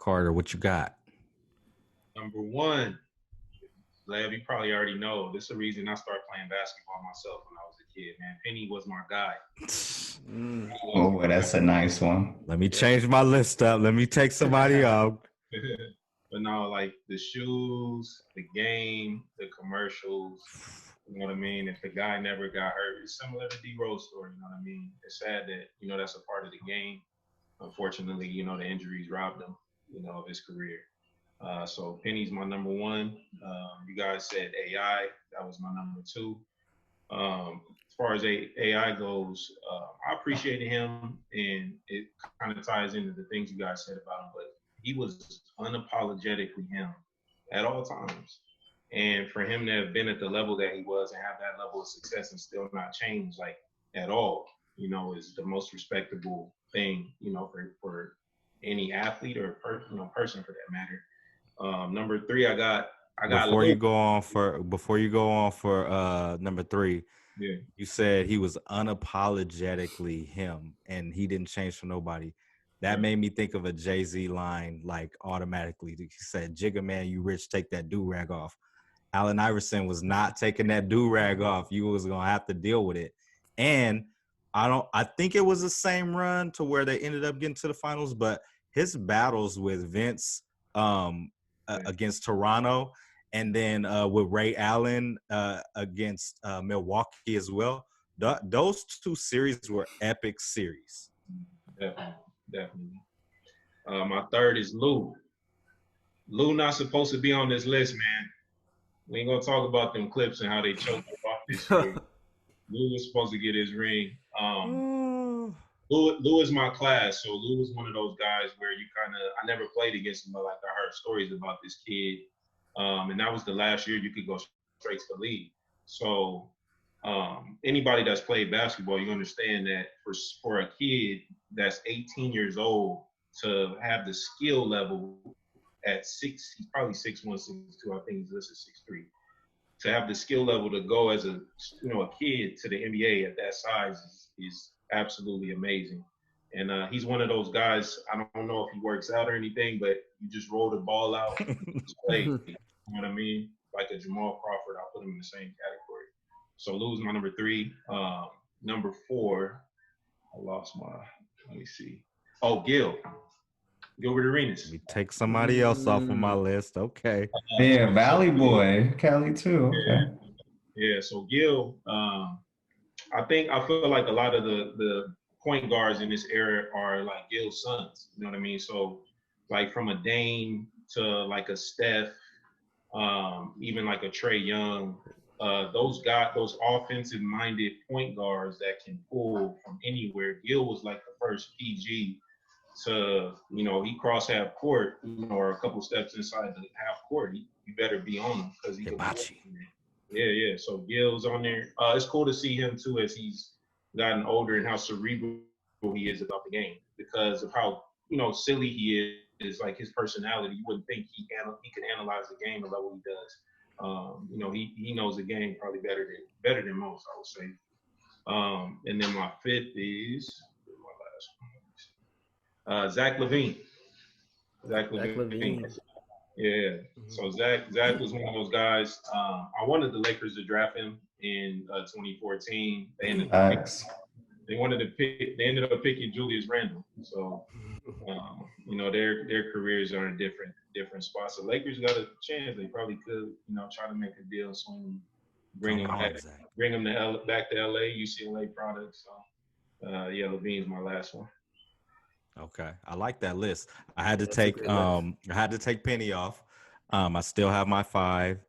Carter, what you got? Number one, Lev, you probably already know. This is the reason I started playing basketball myself when I was a kid, man. Penny was my guy. Oh, well, that's a nice one. Let me change my list up. Let me take somebody out. But no, like the shoes, the game, the commercials, you know what I mean? If the guy never got hurt, it's similar to D-Rose story, you know what I mean? It's sad that, that's a part of the game. Unfortunately, the injuries robbed him, of his career. So Penny's my number one. You guys said AI. That was my number two. As far as AI goes, I appreciated him, and it kind of ties into the things you guys said about him. But he was unapologetically him at all times. And for him to have been at the level that he was and have that level of success and still not change like at all, is the most respectable thing, for any athlete or person for that matter. Number three, I got. Before you go on for number three, yeah. You said he was unapologetically him and he didn't change for nobody. That made me think of a Jay-Z line, like automatically. He said, "Jigga man, you rich, take that do-rag off." Allen Iverson was not taking that do-rag off. You was gonna have to deal with it. And I think it was the same run to where they ended up getting to the finals, but his battles with Vince against Toronto, and then with Ray Allen against Milwaukee as well. Those two series were epic series. Definitely. My third is Lou. Lou not supposed to be on this list, man. We ain't gonna talk about them clips and how they choked him off this year. Lou was supposed to get his ring. Lou is my class, so Lou was one of those guys where I never played against him, but like I heard stories about this kid. And that was the last year you could go straight to the league. So anybody that's played basketball, you understand that for a kid that's 18 years old to have the skill level at he's probably 6'1", 6'2", I think he's listed 6'3". To have the skill level to go as a kid to the NBA at that size is absolutely amazing. And he's one of those guys, I don't know if he works out or anything, but you just roll the ball out and just play. You know what I mean? Like a Jamal Crawford, I'll put him in the same category. So Lou's my number three. Number four, let me see. Oh, Gilbert Arenas. We take somebody else off of my list. Okay. Yeah, Valley Boy, Cali too. Okay. Yeah, so Gil, I feel like a lot of the point guards in this era are like Gil's sons. You know what I mean? So like from a Dame to like a Steph, even like a Trae Young, those offensive minded point guards that can pull from anywhere. Gil was like the first PG to, he crossed half court, or a couple steps inside the half court. You better be on him because he can. Yeah. So Gil's on there. It's cool to see him too as he's gotten older and how cerebral he is about the game because of how silly he is. Like his personality, you wouldn't think he can analyze the game the level he does. He knows the game probably better than most, I would say. And then my fifth is my last one. Zach LaVine. Zach LaVine. Yeah. So Zach was one of those guys. I wanted the Lakers to draft him in 2014. They ended up picking Julius Randle. So their careers are in different spots. The Lakers got a chance. They probably could, try to make a deal, swing, bring him back to LA, UCLA product. So LaVine's my last one. Okay, I like that list. I had to take Penny off. I still have my 5,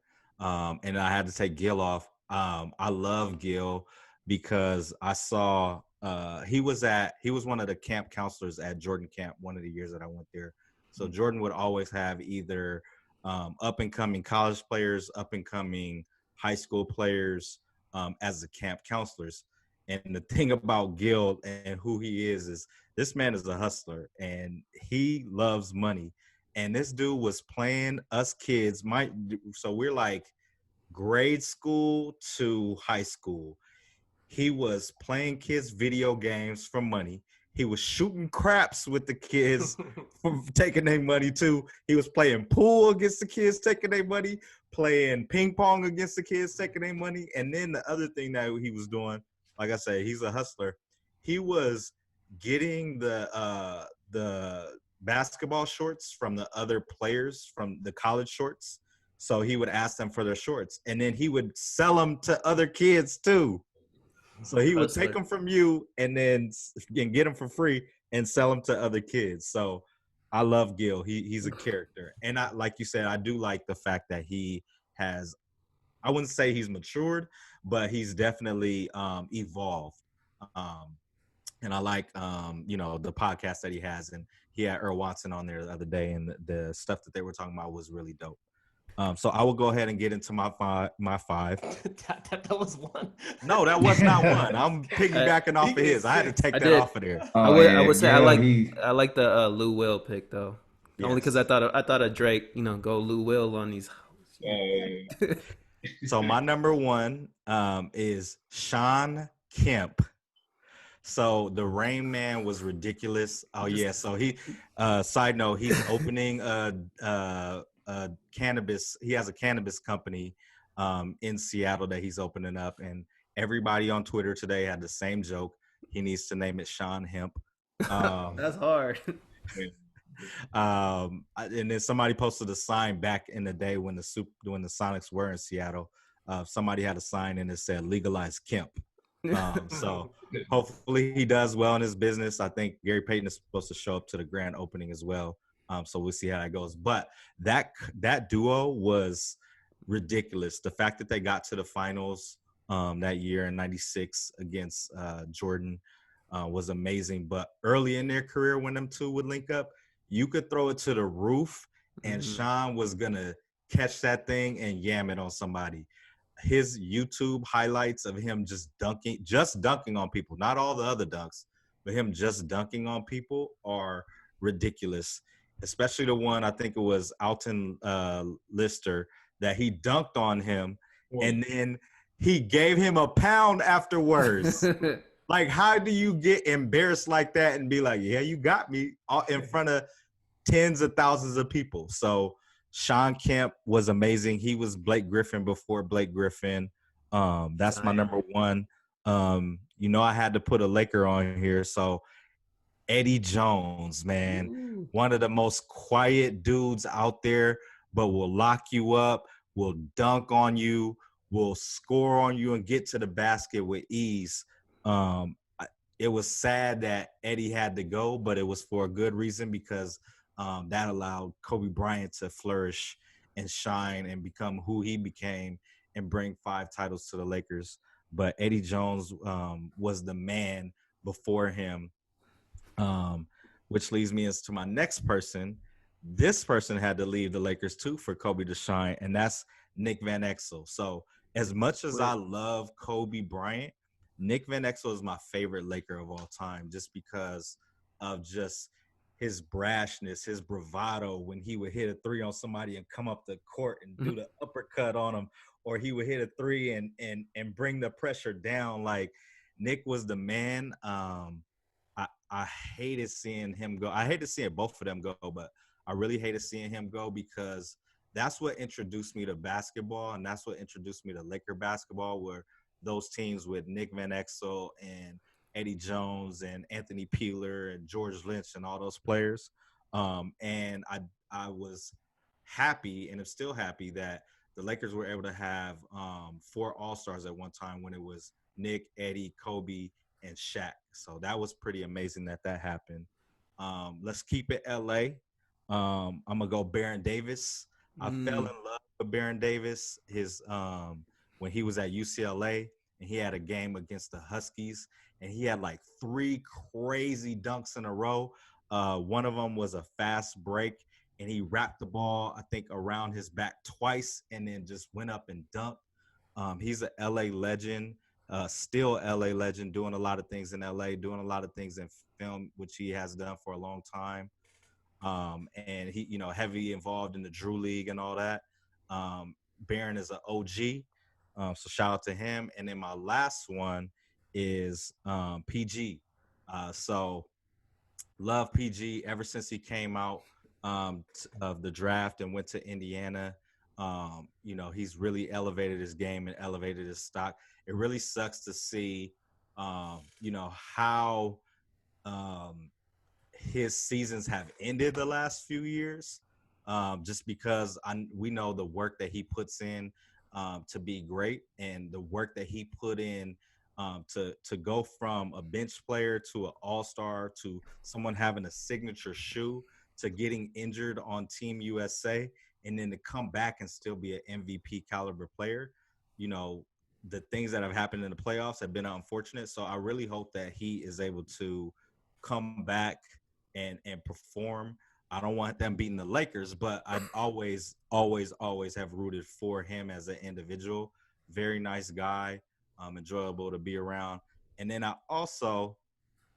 and I had to take Gil off. I love Gil because I saw he was one of the camp counselors at Jordan Camp one of the years that I went there. So Jordan would always have either up and coming college players, up and coming high school players as the camp counselors. And the thing about Gil and who he is this man is a hustler and he loves money. And this dude was playing us kids. So we're like grade school to high school. He was playing kids video games for money. He was shooting craps with the kids for taking their money too. He was playing pool against the kids taking their money, playing ping pong against the kids taking their money. And then the other thing that he was doing, like I said, he's a hustler. He was getting the basketball shorts from the other players from the college shorts. So he would ask them for their shorts, and then he would sell them to other kids too. So he would take them from you and then get them for free and sell them to other kids. So I love Gil. He's a character, and I, like you said, I do like the fact that he has. I wouldn't say he's matured, but he's definitely evolved. And I like the podcast that he has, and he had Earl Watson on there the other day, and the stuff that they were talking about was really dope. So I will go ahead and get into my five. that was one. No, that was not one. I'm piggybacking off of his. I had to take that off of there. I would say I like the Lou Will pick though, only because I thought of Drake. Go Lou Will on these. So my number one is Sean Kemp. So the Rain Man was ridiculous. Oh yeah. So he, side note, he's opening a cannabis. He has a cannabis company in Seattle that he's opening up, and everybody on Twitter today had the same joke. He needs to name it Sean Hemp. That's hard. And then somebody posted a sign back in the day when the Sonics were in Seattle. Somebody had a sign and it said "Legalize Kemp." So hopefully he does well in his business. I think Gary Payton is supposed to show up to the grand opening as well. So we'll see how that goes. But that duo was ridiculous. The fact that they got to the finals that year in '96 against Jordan was amazing. But early in their career, when them two would link up, you could throw it to the roof and Sean was gonna catch that thing and yam it on somebody. His YouTube highlights of him just dunking on people, not all the other dunks, but him just dunking on people are ridiculous. Especially the one, I think it was Alton Lister, that he dunked on him and then he gave him a pound afterwards. Like, how do you get embarrassed like that and be like, yeah, you got me in front of tens of thousands of people? So Sean Kemp was amazing. He was Blake Griffin before Blake Griffin. That's my number one. I had to put a Laker on here. So Eddie Jones, man, one of the most quiet dudes out there, but will lock you up, will dunk on you, will score on you and get to the basket with ease. It was sad that Eddie had to go, but it was for a good reason because that allowed Kobe Bryant to flourish and shine and become who he became and bring 5 titles to the Lakers. But Eddie Jones was the man before him, which leads me into my next person. This person had to leave the Lakers too for Kobe to shine, and that's Nick Van Exel. So as much as I love Kobe Bryant, Nick Van Exel is my favorite Laker of all time just because of just his brashness, his bravado when he would hit a 3 on somebody and come up the court and do the uppercut on him, or he would hit a 3 and bring the pressure down. Like, Nick was the man. I hated seeing him go. I hated seeing both of them go, but I really hated seeing him go because that's what introduced me to basketball, and that's what introduced me to Laker basketball, were those teams with Nick Van Exel and Eddie Jones and Anthony Peeler and George Lynch and all those players. And I was happy, and I'm still happy, that the Lakers were able to have 4 All-Stars at one time when it was Nick, Eddie, Kobe, and Shaq. So that was pretty amazing that happened. Let's keep it LA. I'm gonna go Baron Davis. I fell in love with Baron Davis. His when he was at UCLA and he had a game against the Huskies and he had like 3 crazy dunks in a row. One of them was a fast break and he wrapped the ball, I think, around his back twice and then just went up and dunked. He's an LA legend. Still LA legend, doing a lot of things in LA, doing a lot of things in film, which he has done for a long time. And he, heavy involved in the Drew League and all that. Baron is an OG. So shout out to him. And then my last one is PG. So love PG ever since he came out of the draft and went to Indiana. You know, he's really elevated his game and elevated his stock. It really sucks to see, you know, how his seasons have ended the last few years, just because we know the work that he puts in to be great, and the work that he put in to go from a bench player to an all-star to someone having a signature shoe to getting injured on Team USA, and then to come back and still be an MVP caliber player. You know, the things that have happened in the playoffs have been unfortunate. So I really hope that he is able to come back and perform. I don't want them beating the Lakers, but I always have rooted for him as an individual. Very nice guy, enjoyable to be around. And then I also,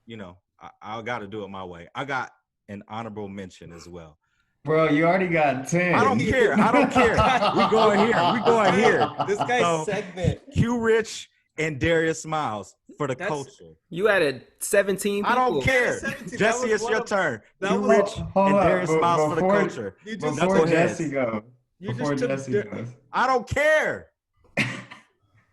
you know, I got to do it my way. I got an honorable mention as well. Bro, you already got 10. I don't care. We going here. This guy's segment. Q Rich and Darius Miles for the culture. You added 17 people. I don't care. Jesse, it's your turn. Q Rich and Darius Miles for the culture. Before Jesse goes. I don't care.